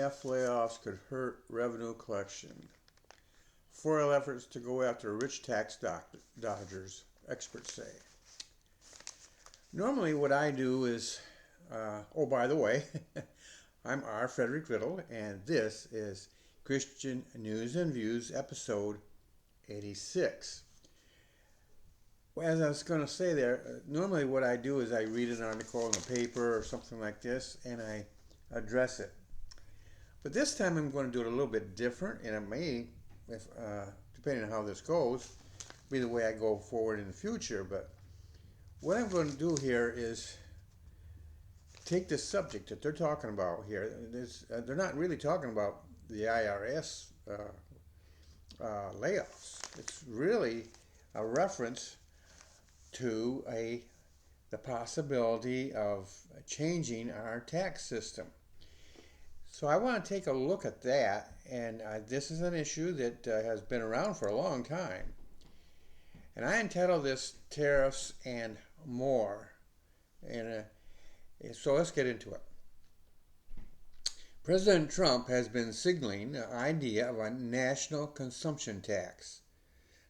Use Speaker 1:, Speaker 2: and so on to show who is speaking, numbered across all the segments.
Speaker 1: IMF layoffs could hurt revenue collection. Foil efforts to go after rich tax dodgers, experts say. Normally what I do is, oh, by the way, I'm R. Frederick Riddle, and this is Christian News and Views, episode 86. Well, as I was going to say there, normally what I do is I read an article in the paper or something like this, and I address it. But this time I'm going to do it a little bit different, and it may, depending on how this goes, be the way I go forward in the future. But what I'm going to do here is take this subject that they're talking about here. They're not really talking about the IRS layoffs. It's really a reference to the possibility of changing our tax system. So I want to take a look at that, and this is an issue that has been around for a long time. And I entitled this Tariffs and More. And so let's get into it. President Trump has been signaling the idea of a national consumption tax.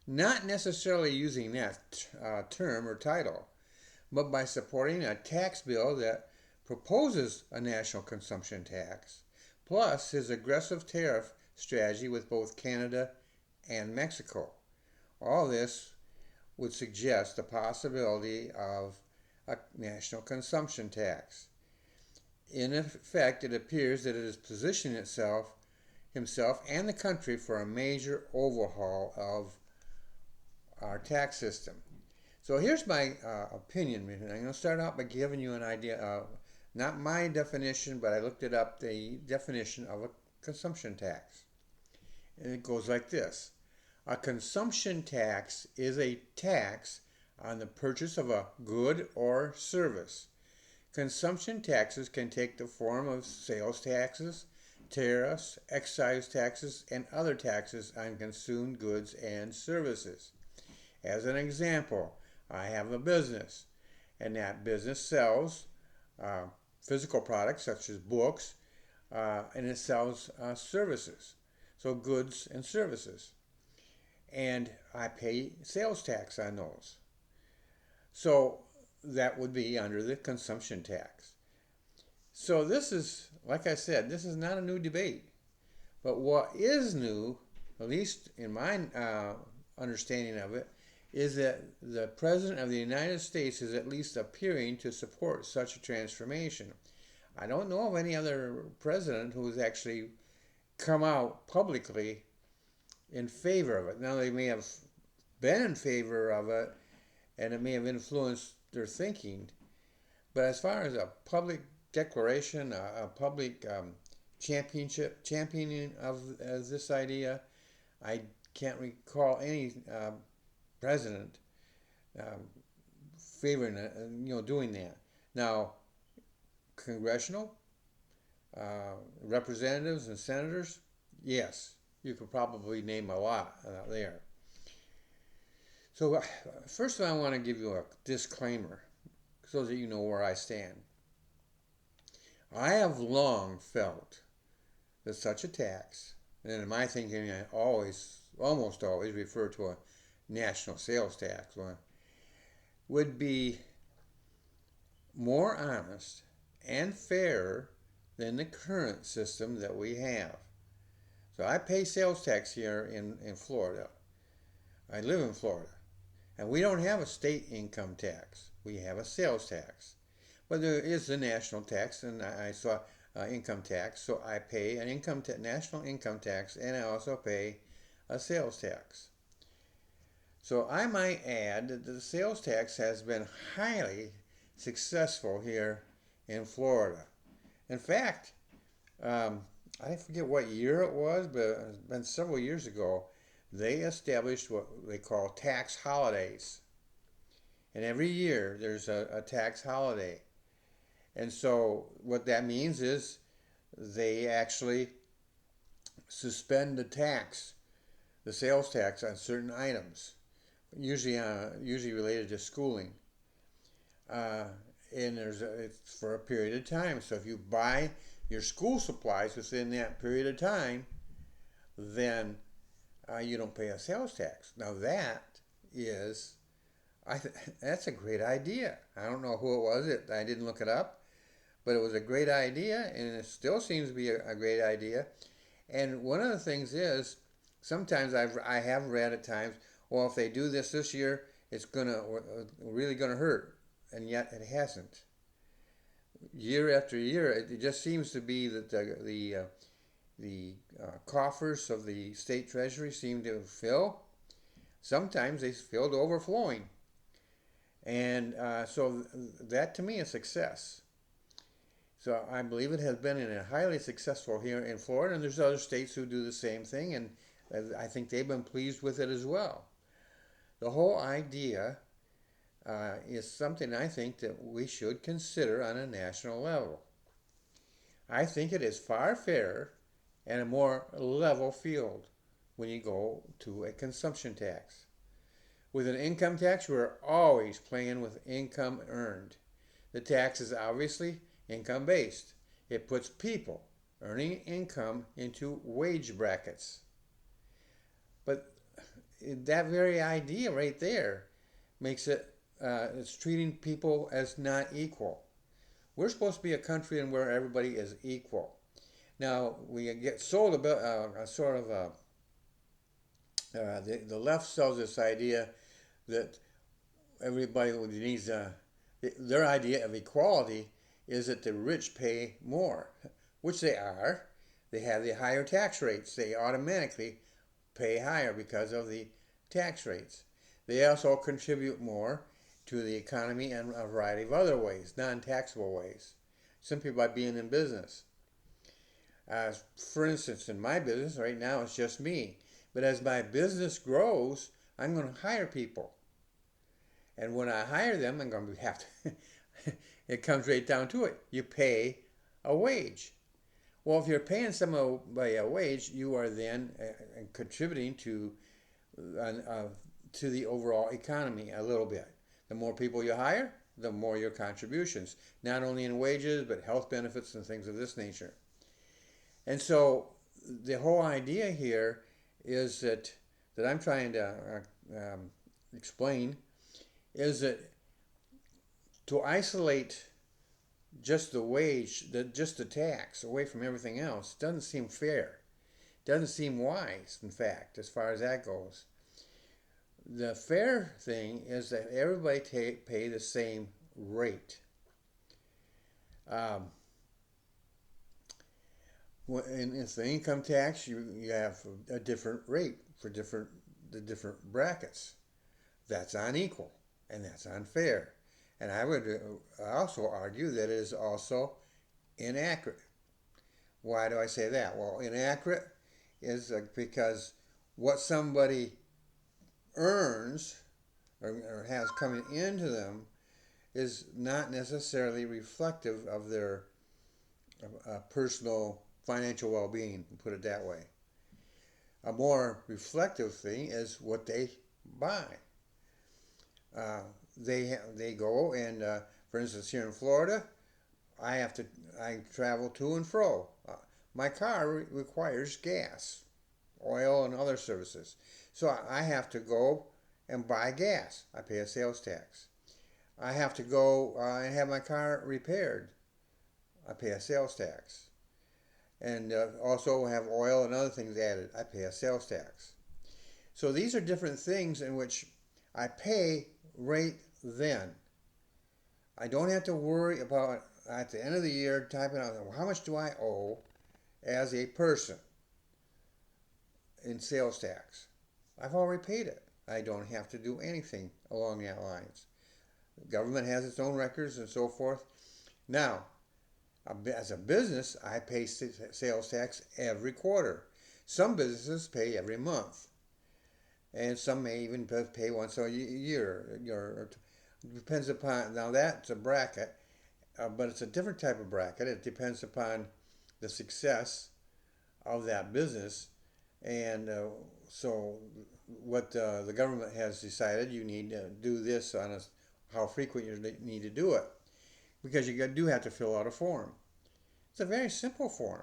Speaker 1: Not necessarily using that term or title, but by supporting a tax bill that proposes a national consumption tax, plus his aggressive tariff strategy with both Canada and Mexico. All this would suggest the possibility of a national consumption tax. In effect, it appears that it is positioning himself and the country for a major overhaul of our tax system. So here's my opinion. I'm going to start out by giving you an idea of, not my definition, but I looked it up, the definition of a consumption tax. And it goes like this. A consumption tax is a tax on the purchase of a good or service. Consumption taxes can take the form of sales taxes, tariffs, excise taxes, and other taxes on consumed goods and services. As an example, I have a business, and that business sells physical products such as books, and it sells services, so goods and services. And I pay sales tax on those. So that would be under the consumption tax. So this is, like I said, this is not a new debate. But what is new, at least in my understanding of it, is that the President of the United States is at least appearing to support such a transformation. I don't know of any other president who has actually come out publicly in favor of it. Now, they may have been in favor of it, and it may have influenced their thinking, but as far as a public declaration, a public championing of this idea, I can't recall any president favoring doing that. Now, congressional representatives and senators, yes, you could probably name a lot there. So first of all, I want to give you a disclaimer so that you know where I stand. I have long felt that such a tax, and in my thinking I almost always refer to a national sales tax, would be more honest and fairer than the current system that we have. So I pay sales tax here in Florida. I live in Florida. And we don't have a state income tax. We have a sales tax. But there is a national tax, and I saw income tax. So I pay an national income tax, and I also pay a sales tax. So I might add that the sales tax has been highly successful here in Florida. In fact, I forget what year it was, but it's been several years ago, they established what they call tax holidays. And every year there's a tax holiday. And so what that means is they actually suspend the sales tax on certain items, usually related to schooling. And it's for a period of time. So if you buy your school supplies within that period of time, then you don't pay a sales tax. Now that is, that's a great idea. I don't know who it was. I didn't look it up, but it was a great idea, and it still seems to be a great idea. And one of the things is, sometimes I have read at times, well, if they do this year, it's gonna really gonna hurt, and yet it hasn't. Year after year, it just seems to be that the coffers of the state treasury seem to fill. Sometimes they fill to overflowing, and so that to me is success. So I believe it has been highly successful here in Florida, and there's other states who do the same thing, and I think they've been pleased with it as well. The whole idea is something I think that we should consider on a national level. I think it is far fairer and a more level field when you go to a consumption tax. With an income tax, we're always playing with income earned. The tax is obviously income based. It puts people earning income into wage brackets. But that very idea right there makes it's treating people as not equal. We're supposed to be a country in where everybody is equal. Now we get sold a sort of the left sells this idea that everybody needs their idea of equality is that the rich pay more, which they are. They have the higher tax rates. They automatically pay higher because of the tax rates. They also contribute more to the economy in a variety of other ways, non-taxable ways, simply by being in business. For instance, in my business right now, it's just me. But as my business grows, I'm going to hire people. And when I hire them, I'm going to have to, it comes right down to it. You pay a wage. Well, if you're paying somebody a wage, you are then contributing to the overall economy a little bit. The more people you hire, the more your contributions, not only in wages, but health benefits and things of this nature. And so the whole idea here is that I'm trying to explain is that to isolate just the wage, just the tax away from everything else doesn't seem fair. Doesn't seem wise, in fact, as far as that goes. The fair thing is that everybody pay the same rate. In the income tax, you have a different rate for the different brackets. That's unequal, and that's unfair. And I would also argue that it is also inaccurate. Why do I say that? Well, inaccurate is because what somebody earns or has coming into them is not necessarily reflective of their personal financial well-being, put it that way. A more reflective thing is what they buy. They go and, for instance, here in Florida, I travel to and fro. My car requires gas, oil, and other services. So I have to go and buy gas. I pay a sales tax. I have to go and have my car repaired. I pay a sales tax. And also have oil and other things added. I pay a sales tax. So these are different things in which I pay right then. I don't have to worry about at the end of the year typing out, well, how much do I owe as a person in sales tax? I've already paid it. I don't have to do anything along that lines. The government has its own records and so forth. Now, as a business, I pay sales tax every quarter. Some businesses pay every month. And some may even pay once a year. It depends upon, now that's a bracket, but it's a different type of bracket. It depends upon the success of that business. And so what the government has decided, you need to do this on how frequent you need to do it. Because you do have to fill out a form. It's a very simple form.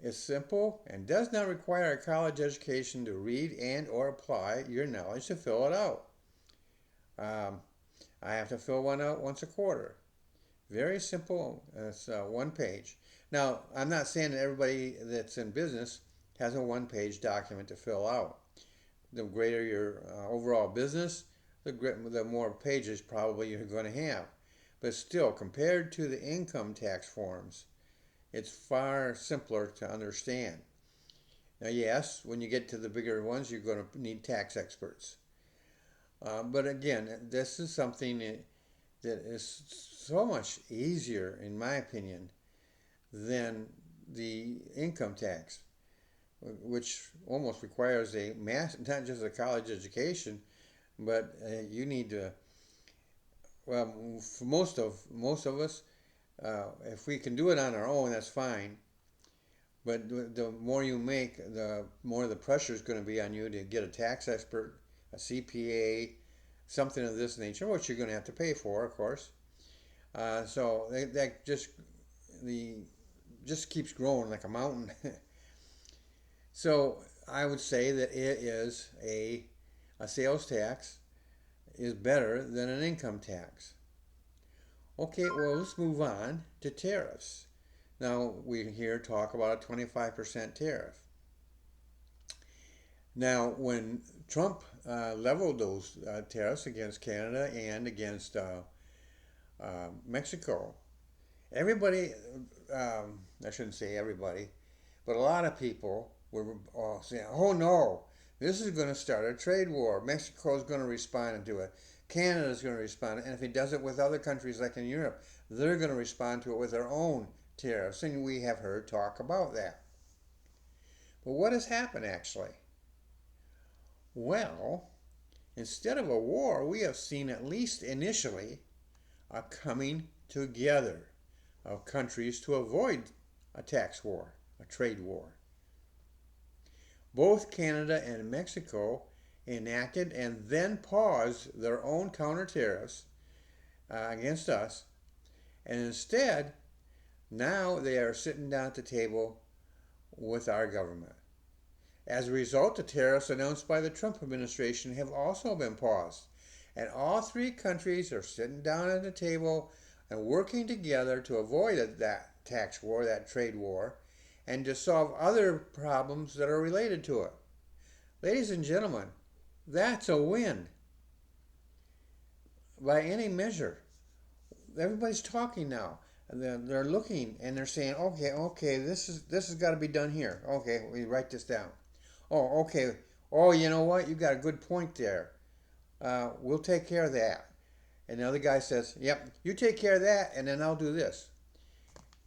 Speaker 1: It's simple and does not require a college education to read and or apply your knowledge to fill it out. Um, I have to fill one out once a quarter. Very simple. It's one page. Now, I'm not saying that everybody that's in business has a one-page document to fill out. The greater your overall business, the more pages probably you're going to have. But still, compared to the income tax forms, it's far simpler to understand. Now, yes, when you get to the bigger ones, you're going to need tax experts. But again, this is something that is so much easier, in my opinion, than the income tax, which almost requires a not just a college education, but you need to. Well, for most of us, if we can do it on our own, that's fine. But the more you make, the more the pressure is going to be on you to get a tax expert, a CPA, something of this nature, which you're going to have to pay for, of course. So that the just keeps growing like a mountain. So I would say that it is a sales tax is better than an income tax. Okay, well, let's move on to tariffs. Now we here talk about a 25% tariff. Now, when Trump leveled those tariffs against Canada and against Mexico, everybody, I shouldn't say everybody, but a lot of people were saying, oh no, this is going to start a trade war. Mexico is going to respond to it. Canada is going to respond. And if it does it with other countries like in Europe, they're going to respond to it with their own tariffs. And we have heard talk about that. But what has happened actually? Well, instead of a war, we have seen, at least initially, a coming together of countries to avoid a tax war, a trade war. Both Canada and Mexico enacted and then paused their own counter tariffs against us, and instead, now they are sitting down at the table with our government. As a result, the tariffs announced by the Trump administration have also been paused, and all three countries are sitting down at the table and working together to avoid that tax war, that trade war, and to solve other problems that are related to it. Ladies and gentlemen, that's a win by any measure. Everybody's talking now. They're looking and they're saying, okay, this has got to be done here. Okay, we write this down. Oh, okay. Oh, you know what? You got a good point there. We'll take care of that. And the other guy says, yep, you take care of that, and then I'll do this.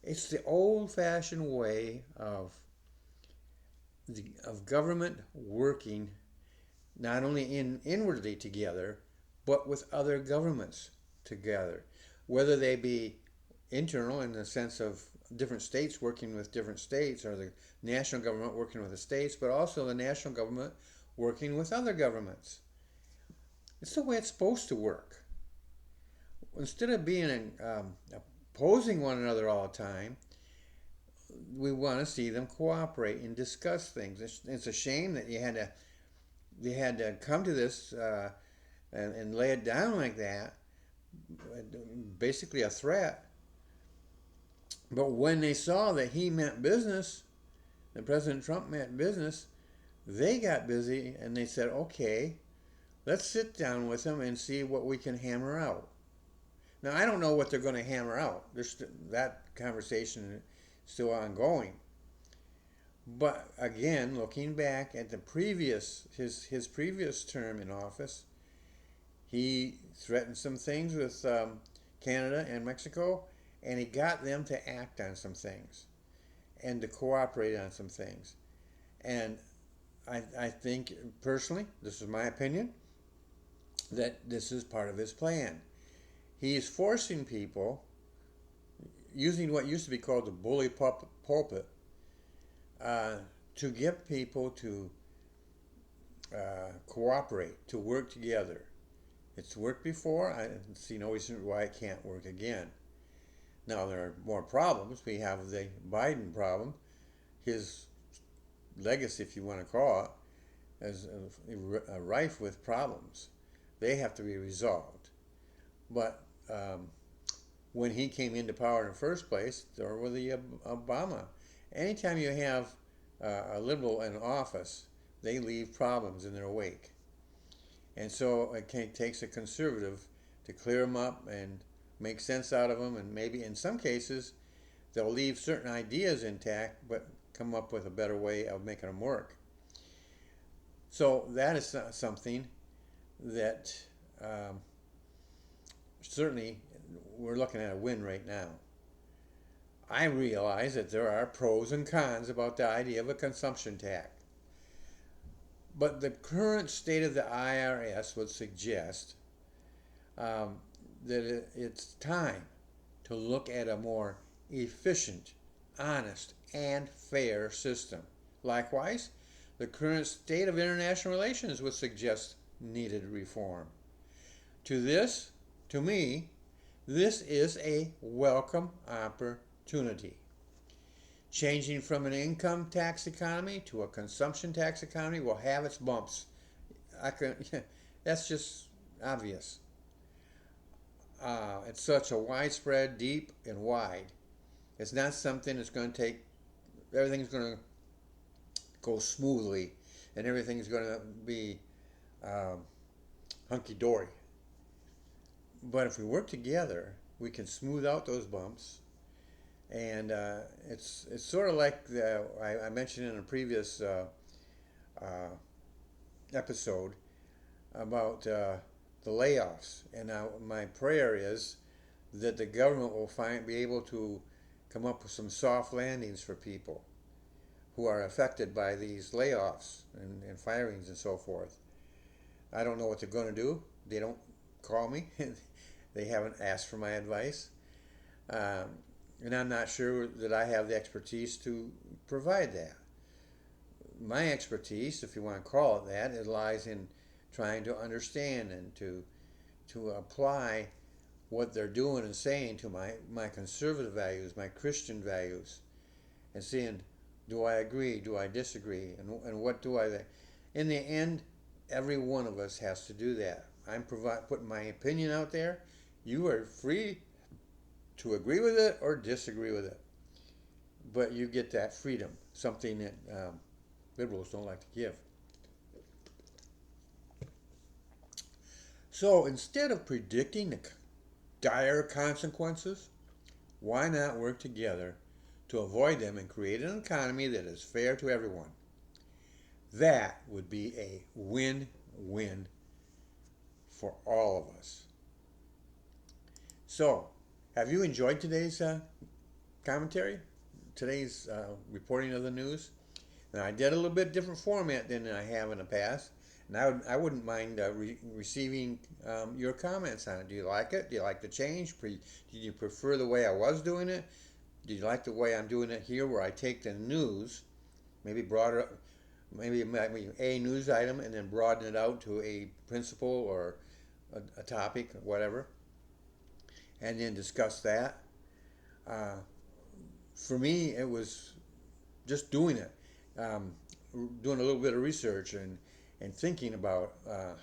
Speaker 1: It's the old-fashioned way of government working not only inwardly together, but with other governments together, whether they be internal in the sense of different states working with different states, or the national government working with the states, but also the national government working with other governments. It's the way it's supposed to work. Instead of being opposing one another all the time, we want to see them cooperate and discuss things. It's a shame that they had to come to this and lay it down like that, basically a threat. But when they saw that he meant business, that President Trump meant business, they got busy and they said, okay, let's sit down with him and see what we can hammer out. Now, I don't know what they're going to hammer out. That conversation is still ongoing. But again, looking back at his previous term in office, he threatened some things with Canada and Mexico, and he got them to act on some things and to cooperate on some things. And I think, personally, this is my opinion, that this is part of his plan. He is forcing people, using what used to be called the bully pulpit, to get people to cooperate, to work together. It's worked before. I see no reason why it can't work again. Now there are more problems. We have the Biden problem, his legacy, if you want to call it, is rife with problems. They have to be resolved. But when he came into power in the first place, or with the Obama, anytime you have a liberal in office, they leave problems in their wake. And so it takes a conservative to clear them up and make sense out of them, and maybe in some cases they'll leave certain ideas intact but come up with a better way of making them work. So that is something that certainly we're looking at a win right now. I realize that there are pros and cons about the idea of a consumption tax. But the current state of the IRS would suggest that it's time to look at a more efficient, honest, and fair system. Likewise, the current state of international relations would suggest needed reform. To me, this is a welcome opportunity. Changing from an income tax economy to a consumption tax economy will have its bumps. That's just obvious. It's such a widespread, deep, and wide. It's not something that's going to take, everything's going to go smoothly and everything's going to be hunky-dory. But if we work together, we can smooth out those bumps. And it's sort of like I mentioned in a previous episode about the layoffs. And now my prayer is that the government will be able to come up with some soft landings for people who are affected by these layoffs and firings and so forth. I don't know what they're going to do. They don't call me. They haven't asked for my advice. And I'm not sure that I have the expertise to provide that. My expertise, if you want to call it that, it lies in trying to understand and to apply what they're doing and saying to my conservative values, my Christian values, and seeing, do I agree, do I disagree, and what do I... In the end, every one of us has to do that. I'm putting my opinion out there. You are free to agree with it or disagree with it. But you get that freedom, something that liberals don't like to give. So instead of predicting the dire consequences, why not work together to avoid them and create an economy that is fair to everyone? That would be a win-win for all of us. So, have you enjoyed today's commentary? Today's reporting of the news? Now, I did a little bit different format than I have in the past. And I wouldn't mind receiving your comments on it. Do you like it? Do you like the change? Do you prefer the way I was doing it? Do you like the way I'm doing it here, where I take the news, maybe a news item, and then broaden it out to a principle or a topic, whatever, and then discuss that? For me, it was just doing it, doing a little bit of research and thinking about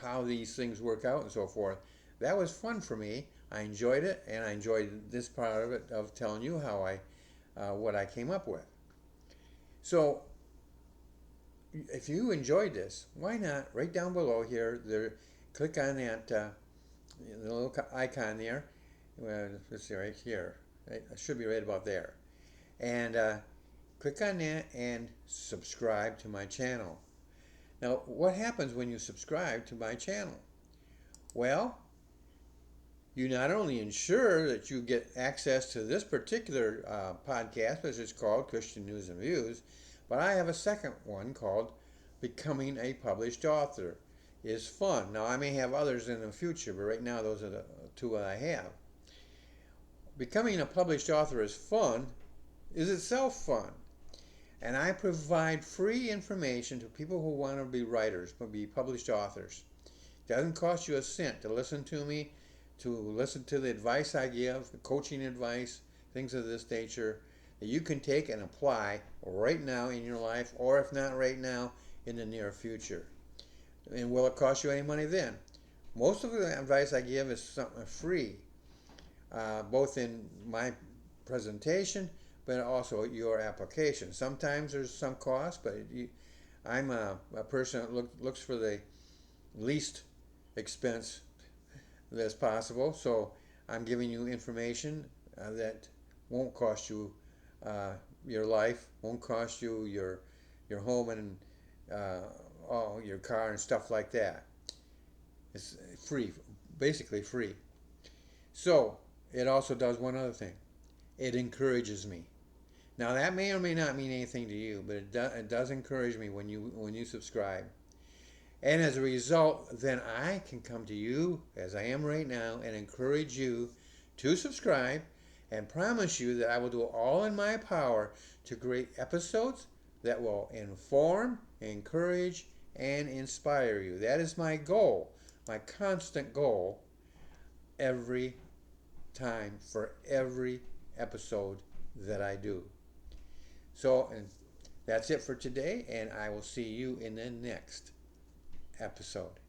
Speaker 1: how these things work out and so forth. That was fun for me. I enjoyed it, and I enjoyed this part of it, of telling you how what I came up with. So, if you enjoyed this, why not, right down below here, click on that the little icon there. Let's see, right here. It should be right about there. And click on that and subscribe to my channel. Now, what happens when you subscribe to my channel? Well, you not only ensure that you get access to this particular podcast, which is called Christian News and Views, but I have a second one called Becoming a Published Author. It's fun. Now, I may have others in the future, but right now those are the two that I have. Becoming a published author is itself fun. And I provide free information to people who want to be writers, but be published authors. It doesn't cost you a cent to listen to me, to listen to the advice I give, the coaching advice, things of this nature that you can take and apply right now in your life, or if not right now, in the near future. And will it cost you any money then? Most of the advice I give is something free, both in my presentation, but also your application. Sometimes there's some cost, but I'm a person that looks for the least expense that's possible. So I'm giving you information that won't cost you your life, won't cost you your home and all your car and stuff like that. It's free, basically free. So it also does one other thing. It encourages me. Now that may or may not mean anything to you, but it does encourage me when you subscribe. And as a result, then I can come to you as I am right now and encourage you to subscribe and promise you that I will do all in my power to create episodes that will inform, encourage, and inspire you. That is my goal, my constant goal every time for every episode that I do. So, and that's it for today, and I will see you in the next episode.